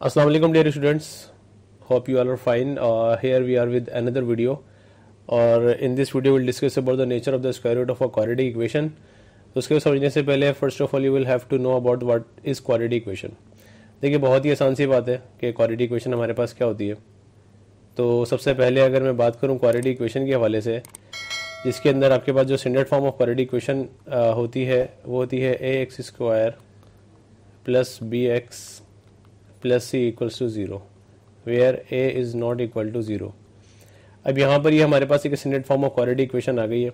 Assalamu alaikum dear students, hope you all are fine. Here we are with another video, और in this video we'll discuss about the nature of the square root of a quadratic equation. तो उसके समझने से पहले first of all you will have to know about what is quadratic equation. देखिए बहुत ही आसान सी बात है कि क्वाड्रेटिक इक्वेशन हमारे पास क्या होती है. तो सबसे पहले अगर मैं बात करूं क्वाड्रेटिक इक्वेशन के हवाले से, जिसके अंदर आपके पास जो standard form of quadratic equation होती है वो होती है a x square plus b x plus c equals to zero where a is not equal to zero. अब यहाँ पर ये हमारे पास एक standard form of quadratic equation आ गई है,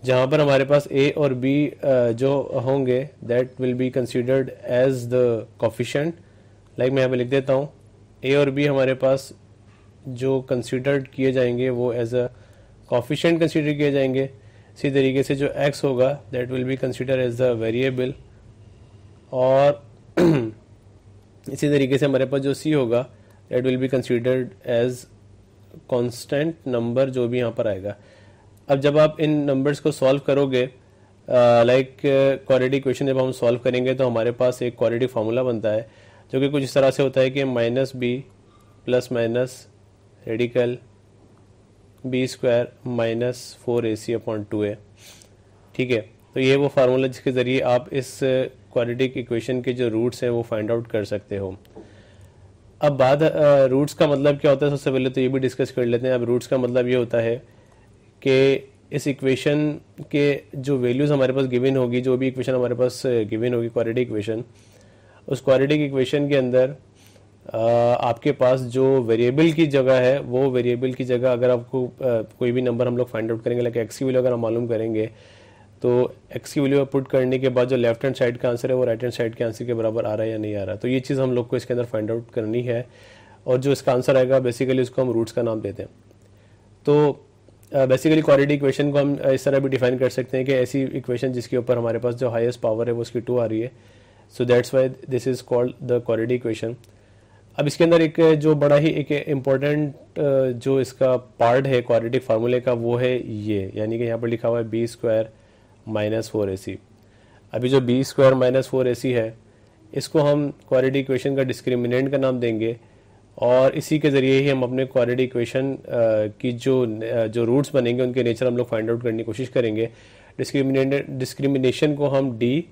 जहाँ पर हमारे पास ए और बी जो होंगे that will be considered as the coefficient. Like मैं यहाँ पे लिख देता हूँ, ए और बी हमारे पास जो कंसिडर्ड किए जाएंगे वो एज अ कोफिशिएंट कंसिडर किए जाएंगे. इसी तरीके से जो एक्स होगा that will be consider as the variable, और इसी तरीके से हमारे पास जो सी होगा that will be considered as constant number जो भी यहाँ पर आएगा. अब जब आप इन नंबर्स को सॉल्व करोगे, लाइक क्वाड्रेटिक इक्वेशन जब हम सॉल्व करेंगे तो हमारे पास एक क्वाड्रेटिक फार्मूला बनता है जो कि कुछ इस तरह से होता है कि minus B plus minus radical B square minus 4ac upon 2a. ठीक है, तो ये वो फार्मूला जिसके ज़रिए आप इस क्वाड्रेटिक इक्वेशन के जो रूट्स हैं वो फाइंड आउट कर सकते हो. अब बात रूट्स का मतलब क्या होता है, सबसे पहले तो ये भी डिस्कस कर लेते हैं. अब रूट्स का मतलब ये होता है कि इस इक्वेशन के जो वैल्यूज़ हमारे पास गिवन होगी, जो भी इक्वेशन हमारे पास गिवन होगी क्वाड्रेटिक इक्वेशन, उस क्वाड्रेटिक इक्वेशन के अंदर आपके पास जो वेरिएबल की जगह है वो वेरिएबल की जगह अगर आपको कोई भी नंबर हम लोग फाइंड आउट करेंगे, लाइक एक्स की वैल्यू अगर हम मालूम करेंगे तो एक्स की वैल्यू पुट करने के बाद जो लेफ्ट हैंड साइड का आंसर है वो राइट हैंड साइड के आंसर के बराबर आ रहा है या नहीं आ रहा. तो ये चीज़ हम लोग को इसके अंदर फाइंड आउट करनी है, और जो इसका आंसर आएगा बेसिकली उसको हम रूट्स का नाम देते हैं. तो बेसिकली क्वाड्रेटिक इक्वेशन को हम इस तरह भी डिफाइन कर सकते हैं कि ऐसी इक्वेशन जिसके ऊपर हमारे पास जो हाईएस्ट पावर है वो उसकी 2 आ रही है. So that's why this is called the quadratic equation. अब इसके अंदर एक जो बड़ा ही एक इम्पोर्टेंट जो इसका पार्ट है क्वाड्रेटिक फार्मूले का वो है ये, यानी कि यहाँ पर लिखा हुआ है बी स्क्वायर माइनस 4ac. अभी जो बी स्क्वायर माइनस 4ac है इसको हम क्वाड्रेटिक इक्वेशन का डिस्क्रिमिनेंट का नाम देंगे, और इसी के ज़रिए ही हम अपने क्वाड्रेटिक इक्वेशन की जो रूट्स बनेंगे उनके नेचर हम लोग फाइंड आउट करने की कोशिश करेंगे. डिस्क्रिमिनेशन को हम डी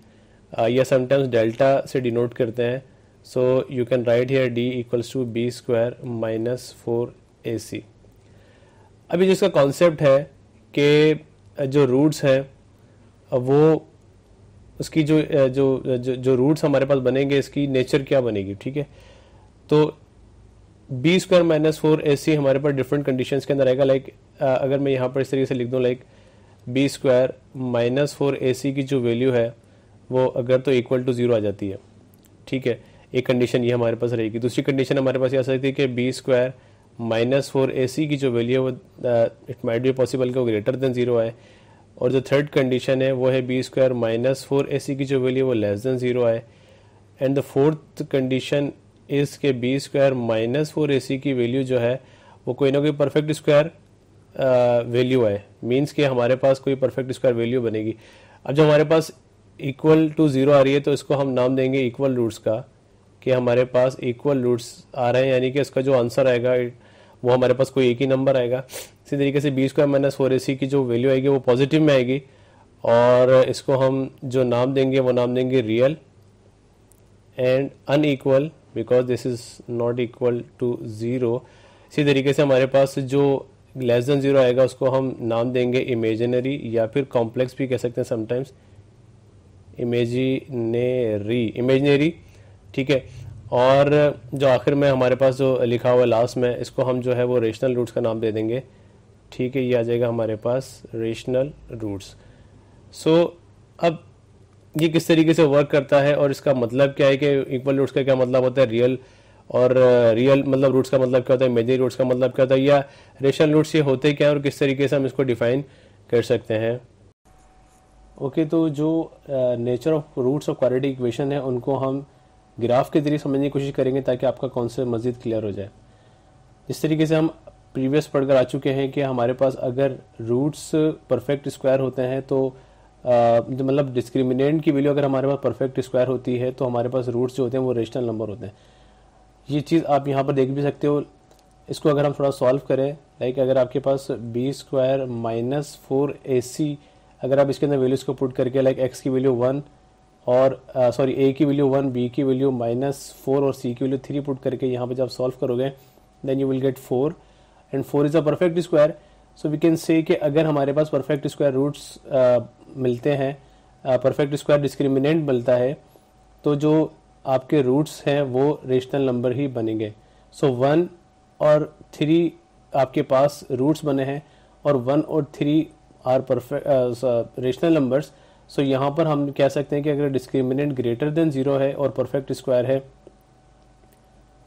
या समटाइम्स डेल्टा से डिनोट करते हैं. So you can write here D equals to B square minus 4ac. अभी जिसका कॉन्सेप्ट है कि जो रूट्स हैं वो उसकी जो जो जो, जो रूट्स हमारे पास बनेंगे इसकी नेचर क्या बनेगी. ठीक है, तो बी स्क्वायर माइनस 4ac हमारे पास डिफरेंट कंडीशंस के अंदर आएगा. लाइक अगर मैं यहाँ पर इस तरीके से लिख दूँ, like B square minus 4ac की जो वैल्यू है वो अगर तो इक्वल टू 0 आ जाती है. ठीक है, एक कंडीशन ये हमारे पास रहेगी. दूसरी कंडीशन हमारे पास ये आ सकती है कि बी स्क्वायर माइनस 4ac की जो वैल्यू है वो इट माइट बी पॉसिबल कि वो ग्रेटर देन 0 आए. और जो थर्ड कंडीशन है वो है बी स्क्वायर माइनस 4ac की जो वैल्यू है वो लेस देन 0 आए. And the fourth condition is के बी स्क्वायर माइनस 4ac की वैल्यू जो है वो कोई ना कोई परफेक्ट स्क्वायर वैल्यू आए. मीन्स कि हमारे पास कोई परफेक्ट स्क्वायर वैल्यू बनेगी. अब जब हमारे पास इक्वल टू 0 आ रही है तो इसको हम नाम देंगे इक्वल रूट्स का, कि हमारे पास इक्वल रूट्स आ रहे हैं, यानी कि इसका जो आंसर आएगा वो हमारे पास कोई एक ही नंबर आएगा. इसी तरीके से बी स्क्वायर माइनस 4ac की जो वैल्यू आएगी वो पॉजिटिव में आएगी, और इसको हम जो नाम देंगे वो नाम देंगे real and unequal because this is not equal to 0. इसी तरीके से हमारे पास जो लेस देन 0 आएगा उसको हम नाम देंगे इमेजिनरी या फिर कॉम्प्लेक्स भी कह सकते हैं समटाइम्स, इमेजिनरी. ठीक है, और जो आखिर में हमारे पास जो लिखा हुआ है लास्ट में इसको हम जो है वो रेशनल रूट्स का नाम दे देंगे. ठीक है, ये आ जाएगा हमारे पास रेशनल रूट्स. सो अब ये किस तरीके से वर्क करता है और इसका मतलब क्या है कि इक्वल रूट्स का क्या मतलब होता है, रियल और रियल मतलब रूट्स का मतलब क्या होता है, इमेजिनरी रूट्स का मतलब क्या होता है, या रेशनल रूट्स ये होते क्या है और किस तरीके से हम इसको डिफाइन कर सकते हैं. ओके, तो जो nature of roots of quadratic equation है उनको हम ग्राफ के जरिए समझने की कोशिश करेंगे ताकि आपका कॉन्सेप्ट मज़ीद क्लियर हो जाए. जिस तरीके से हम प्रीवियस पढ़कर आ चुके हैं कि हमारे पास अगर रूट्स परफेक्ट स्क्वायर होते हैं तो मतलब डिस्क्रिमिनेंट की वैल्यू अगर हमारे पास परफेक्ट स्क्वायर होती है तो हमारे पास रूट्स जो होते हैं वो रेशनल नंबर होते हैं. ये चीज़ आप यहाँ पर देख भी सकते हो। इसको अगर हम थोड़ा सॉल्व करें, लाइक अगर आपके पास बी स्क्वायर माइनस 4ac, अगर आप इसके अंदर वैल्यूज़ को पुट करके लाइक x की वैल्यू 1 और सॉरी a की वैल्यू 1, b की वैल्यू -4 और c की वैल्यू 3 पुट करके यहाँ पे जब सॉल्व करोगे then you will get 4 and 4 is a perfect square. So we can say कि अगर हमारे पास परफेक्ट स्क्वायर रूट्स मिलते हैं, परफेक्ट स्क्वायर डिस्क्रिमिनेंट मिलता है, तो जो आपके रूट्स हैं वो रेशनल नंबर ही बनेंगे। सो 1 और 3 आपके पास रूट्स बने हैं और 1 और 3 आर परफेक्ट रेशनल नंबर्स। सो यहाँ पर हम कह सकते हैं कि अगर डिस्क्रिमिनेंट ग्रेटर देन 0 है और परफेक्ट स्क्वायर है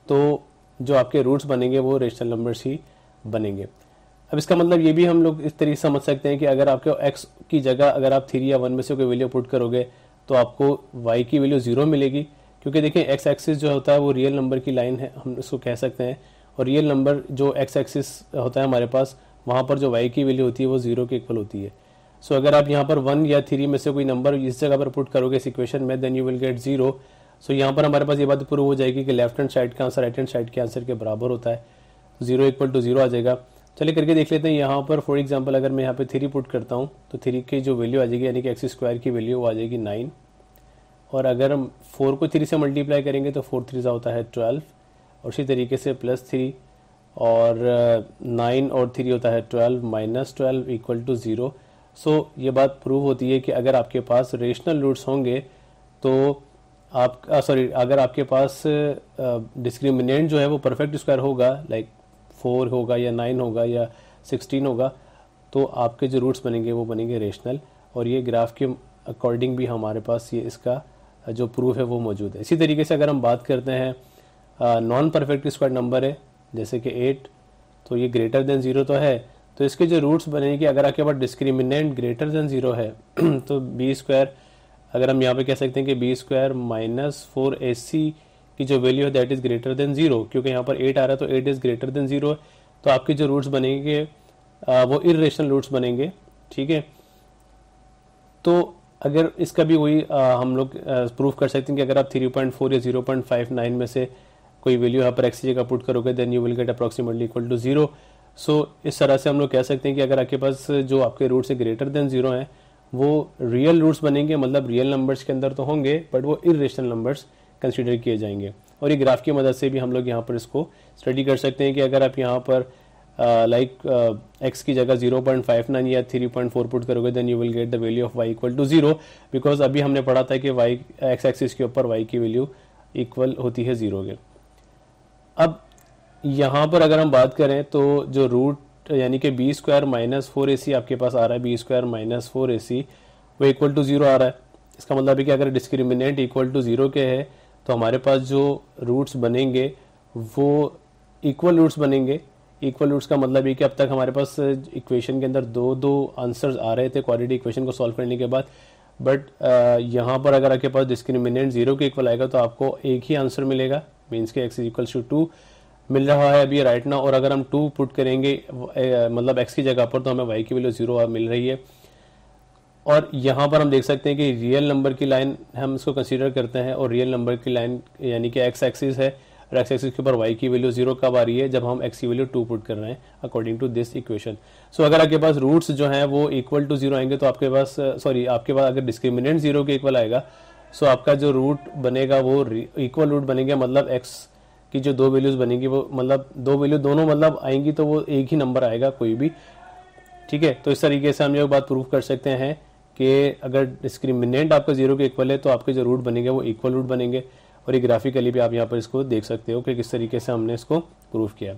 तो जो आपके रूट्स बनेंगे वो रेशनल नंबर्स ही बनेंगे। अब इसका मतलब ये भी हम लोग इस तरीके से समझ सकते हैं कि अगर आपके x की जगह अगर आप 3 या 1 में से कोई वैल्यू पुट करोगे तो आपको y की वैल्यू 0 मिलेगी, क्योंकि देखिए x एक्सिस जो होता है वो रियल नंबर की लाइन है, हम इसको कह सकते हैं, और रियल नंबर जो x एक्सिस होता है हमारे पास, वहाँ पर जो y की वैल्यू होती है वो 0 के इक्वल होती है। सो अगर आप यहाँ पर 1 या 3 में से कोई नंबर इस जगह पर पुट करोगे इस इक्वेशन में, देन यू विल गेट 0। सो यहाँ पर हमारे पास ये बात प्रूव हो जाएगी कि लेफ्ट हैंड साइड का आंसर राइट हैंड साइड के आंसर के बराबर होता है, 0 इक्वल टू 0 आ जाएगा। चलिए करके देख लेते हैं। यहाँ पर फॉर एग्जांपल अगर मैं यहाँ पे 3 पुट करता हूँ तो 3 की जो वैल्यू आ जाएगी यानी कि एक्स स्क्वायर की वैल्यू आ जाएगी 9, और अगर हम 4 को 3 से मल्टीप्लाई करेंगे तो 4 3 होता है 12, और इसी तरीके से +3 और 9 और 3 होता है 12 -12 इक्वल टू 0। सो ये बात प्रूव होती है कि अगर आपके पास रेशनल रूट्स होंगे तो आप अगर आपके पास डिस्क्रिमिनेंट जो है वो परफेक्ट स्क्वायर होगा, लाइक 4 होगा या 9 होगा या 16 होगा, तो आपके जो रूट्स बनेंगे वो बनेंगे रेशनल। और ये ग्राफ के अकॉर्डिंग भी हमारे पास ये इसका जो प्रूफ है वो मौजूद है। इसी तरीके से अगर हम बात करते हैं नॉन परफेक्ट स्क्वायर नंबर है जैसे कि 8, तो ये ग्रेटर देन 0 तो है, तो इसके जो रूट्स बनेंगे अगर आपके पास डिस्क्रिमिनेंट ग्रेटर देन 0 है तो बी स्क्वायर, अगर हम यहाँ पे कह सकते हैं कि बी स्क्वायर -4ac की जो वैल्यू है दैट इज ग्रेटर देन 0, क्योंकि यहाँ पर 8 आ रहा है तो 8 इज ग्रेटर देन 0, तो आपके जो रूट्स बनेंगे वो इर्रेशनल रूट्स बनेंगे। ठीक है, तो अगर इसका भी वही हम लोग प्रूफ कर सकते हैं कि अगर आप 3.4 या 0.59 में से कोई वैल्यू यहाँ पर एक्स जगह पुट करोगे then you will get approximately equal to 0। So इस तरह से हम लोग कह सकते हैं कि अगर आपके पास जो आपके रूट्स ग्रेटर देन 0 हैं वो रियल रूट्स बनेंगे, मतलब रियल नंबर्स के अंदर तो होंगे बट वो इर्रेशनल नंबर्स कंसीडर किए जाएंगे। और ये ग्राफ की मदद से भी हम लोग यहाँ पर इसको स्टडी कर सकते हैं कि अगर आप यहाँ पर x की जगह 0.59 या 3.4 पुट करोगे then you will get the value of y equal to 0, because अभी हमने पढ़ा था कि y x एक्सिस के ऊपर y की वैल्यू इक्वल होती है 0 के। अब यहाँ पर अगर हम बात करें तो जो रूट यानी कि बी स्क्वायर -4ac आपके पास आ रहा है, बी स्क्वायर -4ac वो इक्वल टू 0 आ रहा है। इसका मतलब है कि अगर डिस्क्रिमिनेंट इक्वल टू 0 के है तो हमारे पास जो रूट्स बनेंगे वो इक्वल रूट्स बनेंगे। इक्वल रूट्स का मतलब ये कि अब तक हमारे पास इक्वेशन के अंदर दो आंसर्स आ रहे थे क्वाड्रेटिक इक्वेशन को सॉल्व करने के बाद, बट यहाँ पर अगर आपके पास डिस्क्रिमिनेंट 0 के इक्वल आएगा तो आपको एक ही आंसर मिलेगा, मीन्स के x इक्वल्स टू 2 मिल रहा है अभी राइट नाउ। और अगर हम 2 पुट करेंगे मतलब x की जगह पर तो हमें y की वैल्यू 0 मिल रही है। और यहाँ पर हम देख सकते हैं कि रियल नंबर की लाइन हम इसको कंसीडर करते हैं, और रियल नंबर की लाइन यानी कि x एक्सिस है और x एक्सिस के ऊपर y की वैल्यू 0 कब आ रही है, जब हम x की वैल्यू 2 पुट कर रहे हैं अकॉर्डिंग टू दिस इक्वेशन। सो अगर आपके पास रूट्स जो हैं वो इक्वल टू 0 आएंगे तो आपके पास आपके पास अगर डिस्क्रिमिनेंट 0 के इक्वल आएगा सो आपका जो रूट बनेगा वो इक्वल रूट बनेगा, मतलब x की जो दो वैल्यूज बनेंगी वो मतलब दो वैल्यू दोनों मतलब आएंगी तो वो एक ही नंबर आएगा कोई भी। ठीक है, तो इस तरीके से हम ये बात प्रूव कर सकते हैं कि अगर डिस्क्रिमिनेंट आपका 0 के इक्वल है तो आपके जो रूट बनेंगे वो इक्वल रूट बनेंगे। और ये ग्राफिकली भी आप यहाँ पर इसको देख सकते हो कि किस तरीके से हमने इसको प्रूव किया।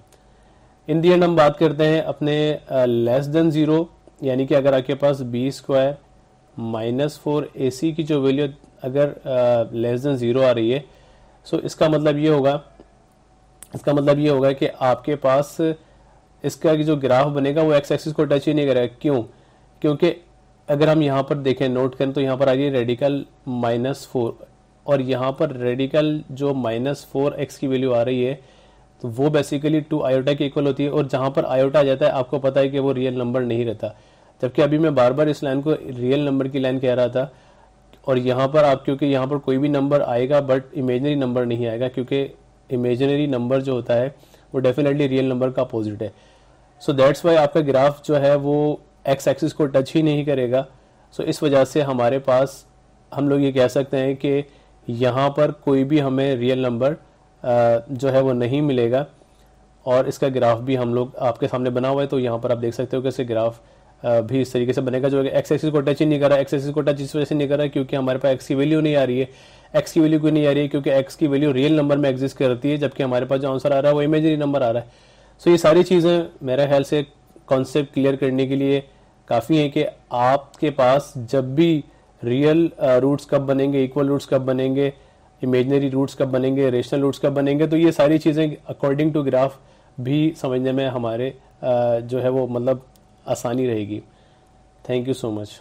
इन दी एंड हम बात करते हैं अपने लेस देन 0, यानी कि अगर आपके पास बी स्क्वायर -4ac की जो वैल्यू अगर लेस देन 0 आ रही है, सो इसका मतलब ये होगा कि आपके पास इसका जो ग्राफ बनेगा वो एक्स एक्सिस को टच ही नहीं करेगा। क्यों? क्योंकि अगर हम यहाँ पर देखें नोट करें तो यहाँ पर आ रही है रेडिकल -4, और यहाँ पर रेडिकल जो -4x की वैल्यू आ रही है तो वो बेसिकली 2 आयोटा के इक्वल होती है, और जहाँ पर आयोटा आ जाता है आपको पता है कि वो रियल नंबर नहीं रहता। जबकि अभी मैं बार बार इस लाइन को रियल नंबर की लाइन कह रहा था, और यहाँ पर आप क्योंकि यहाँ पर कोई भी नंबर आएगा बट इमेजिनरी नंबर नहीं आएगा, क्योंकि इमेजिनरी नंबर जो होता है वो डेफिनेटली रियल नंबर का अपोजिट है। सो दैट्स वाई आपका ग्राफ जो है वो एक्स एक्सिस को टच ही नहीं करेगा। सो इस वजह से हमारे पास हम लोग ये कह सकते हैं कि यहाँ पर कोई भी हमें रियल नंबर जो है वो नहीं मिलेगा। और इसका ग्राफ भी हम लोग आपके सामने बना हुआ है, तो यहाँ पर आप देख सकते हो कि इसका ग्राफ भी इस तरीके से बनेगा जो एक्स एक्सिस को टच ही नहीं कर रहा है। एक्स एक्सिस को टच इस वजह से नहीं कर रहा है क्योंकि हमारे पास एक्स की वैल्यू नहीं आ रही है। एक्स की वैल्यू क्यों नहीं आ रही है? क्योंकि एक्स की वैल्यू रियल नंबर में एग्जिस्ट करती है, जबकि हमारे पास जो आंसर आ रहा है वो इमेजिनरी नंबर आ रहा है। सो ये सारी चीज़ें मेरे ख्याल से कॉन्सेप्ट क्लियर करने के लिए काफ़ी है कि आपके पास जब भी रियल रूट्स कब बनेंगे, इक्वल रूट्स कब बनेंगे, इमेजिनरी रूट्स कब बनेंगे, रेशनल रूट्स कब बनेंगे, तो ये सारी चीज़ें अकॉर्डिंग टू ग्राफ भी समझने में हमारे जो है वो मतलब आसानी रहेगी। Thank you so much.